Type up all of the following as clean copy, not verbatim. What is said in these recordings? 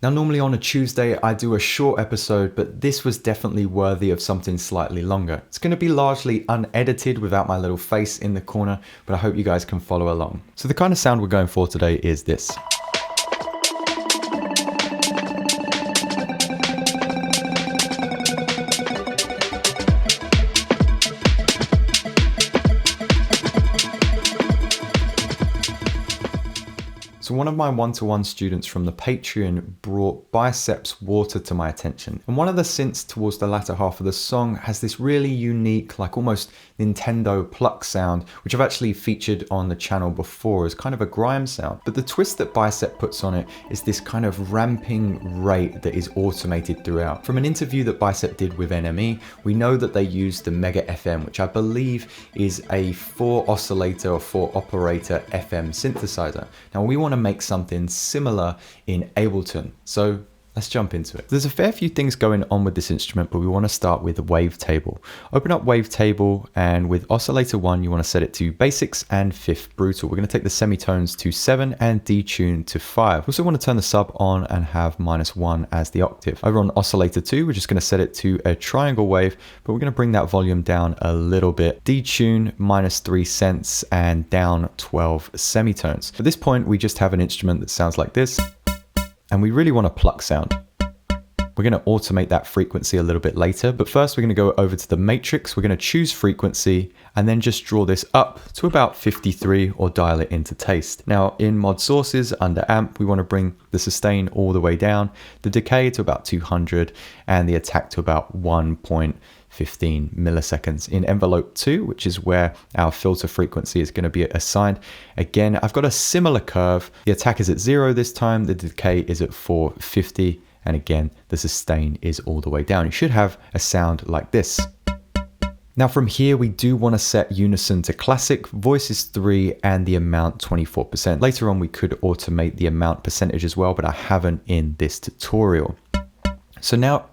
Now, normally on a Tuesday, I do a short episode, but this was definitely worthy of something slightly longer. It's going to be largely unedited without my little face in the corner, but I hope you guys can follow along. So the kind of sound we're going for today is this. So one of my one-to-one students from the Patreon brought Bicep's Water to my attention. And one of the synths towards the latter half of the song has this really unique, like almost Nintendo pluck sound, which I've actually featured on the channel before as kind of a grime sound. But the twist that Bicep puts on it is this kind of ramping rate that is automated throughout. From an interview that Bicep did with NME, we know that they use the Mega FM, which I believe is a 4 oscillator or 4 operator FM synthesizer. Now we want to make something similar in Ableton. So let's jump into it. There's a fair few things going on with this instrument, but we want to start with the wavetable. Open up wavetable, and with oscillator 1, you want to set it to basics and 5th brutal. We're going to take the semitones to 7 and detune to 5. We also want to turn the sub on and have -1 as the octave. Over on oscillator 2, we're just going to set it to a triangle wave, but we're going to bring that volume down a little bit. Detune -3 cents and down 12 semitones. At this point, we just have an instrument that sounds like this. And we really want a pluck sound. We're going to automate that frequency a little bit later, but first we're going to go over to the matrix. We're going to choose frequency and then just draw this up to about 53 or dial it into taste. Now in mod sources under amp, we want to bring the sustain all the way down, the decay to about 200 and the attack to about 1.15 milliseconds. In envelope 2, which is where our filter frequency is going to be assigned, again, I've got a similar curve. The attack is at 0 this time, the decay is at 450, and again, the sustain is all the way down. You should have a sound like this. Now from here, we do want to set unison to classic, voices 3, and the amount 24%. Later on, we could automate the amount percentage as well, but I haven't in this tutorial. So now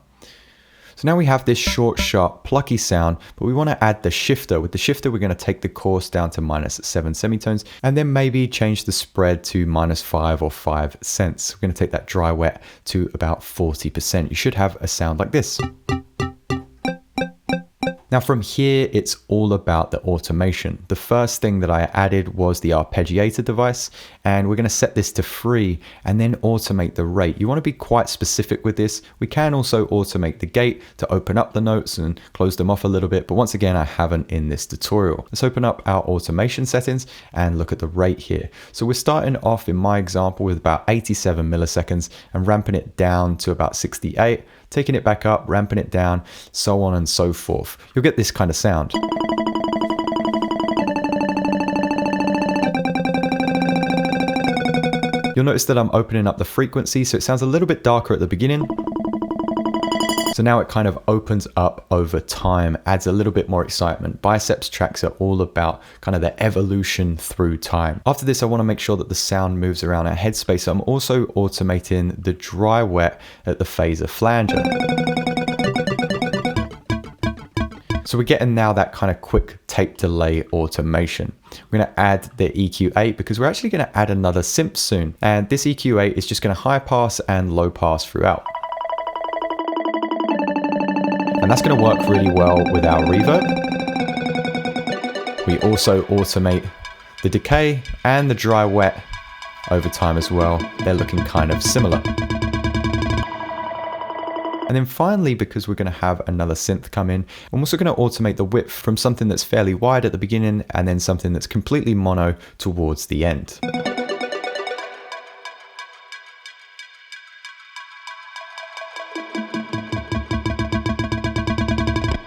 we have this short, sharp, plucky sound, but we want to add the shifter. With the shifter, we're going to take the coarse down to -7 semitones, and then maybe change the spread to -5 or 5 cents. We're going to take that dry wet to about 40%. You should have a sound like this. Now from here, it's all about the automation. The first thing that I added was the arpeggiator device, and we're going to set this to free and then automate the rate. You want to be quite specific with this. We can also automate the gate to open up the notes and close them off a little bit, but once again, I haven't in this tutorial. Let's open up our automation settings and look at the rate here. So we're starting off in my example with about 87 milliseconds and ramping it down to about 68, taking it back up, ramping it down, so on and so forth. You'll get this kind of sound. You'll notice that I'm opening up the frequency, so it sounds a little bit darker at the beginning. So now it kind of opens up over time, adds a little bit more excitement. Bicep's tracks are all about kind of the evolution through time. After this, I want to make sure that the sound moves around our headspace. So I'm also automating the dry wet at the phaser flanger. So we're getting now that kind of quick tape delay automation. We're going to add the EQ8 because we're actually going to add another synth soon. And this EQ8 is just going to high pass and low pass throughout. And that's going to work really well with our reverb. We also automate the decay and the dry wet over time as well. They're looking kind of similar. And then finally, because we're going to have another synth come in, I'm also going to automate the width from something that's fairly wide at the beginning and then something that's completely mono towards the end.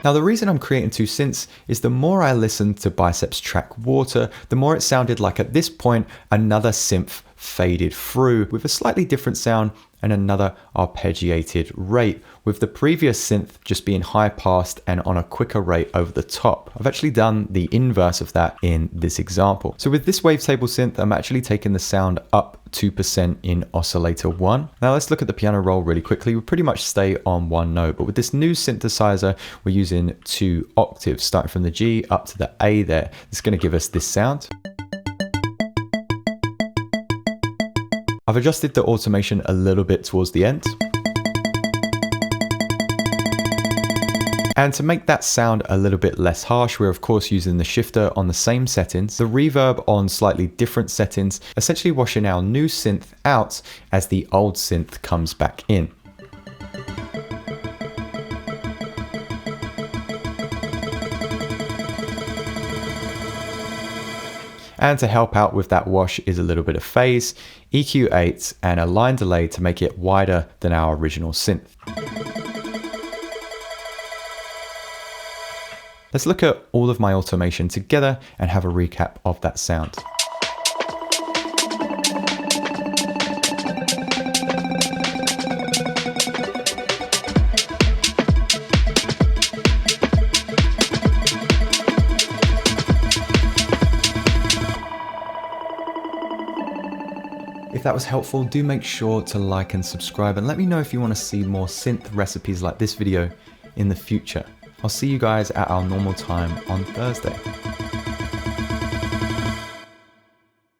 Now the reason I'm creating 2 synths is the more I listened to Bicep's track Water, the more it sounded like at this point another synth faded through with a slightly different sound and another arpeggiated rate, with the previous synth just being high passed and on a quicker rate over the top. I've actually done the inverse of that in this example. So with this wavetable synth, I'm actually taking the sound up 2% in oscillator 1. Now let's look at the piano roll really quickly. We pretty much stay on one note, but with this new synthesizer, we're using 2 octaves, starting from the G up to the A there. It's going to give us this sound. I've adjusted the automation a little bit towards the end. And to make that sound a little bit less harsh, we're of course using the shifter on the same settings, the reverb on slightly different settings, essentially washing our new synth out as the old synth comes back in. And to help out with that wash is a little bit of phase, EQ8, and a line delay to make it wider than our original synth. Let's look at all of my automation together and have a recap of that sound. If that was helpful, do make sure to like and subscribe, and let me know if you want to see more synth recipes like this video in the future. I'll see you guys at our normal time on Thursday.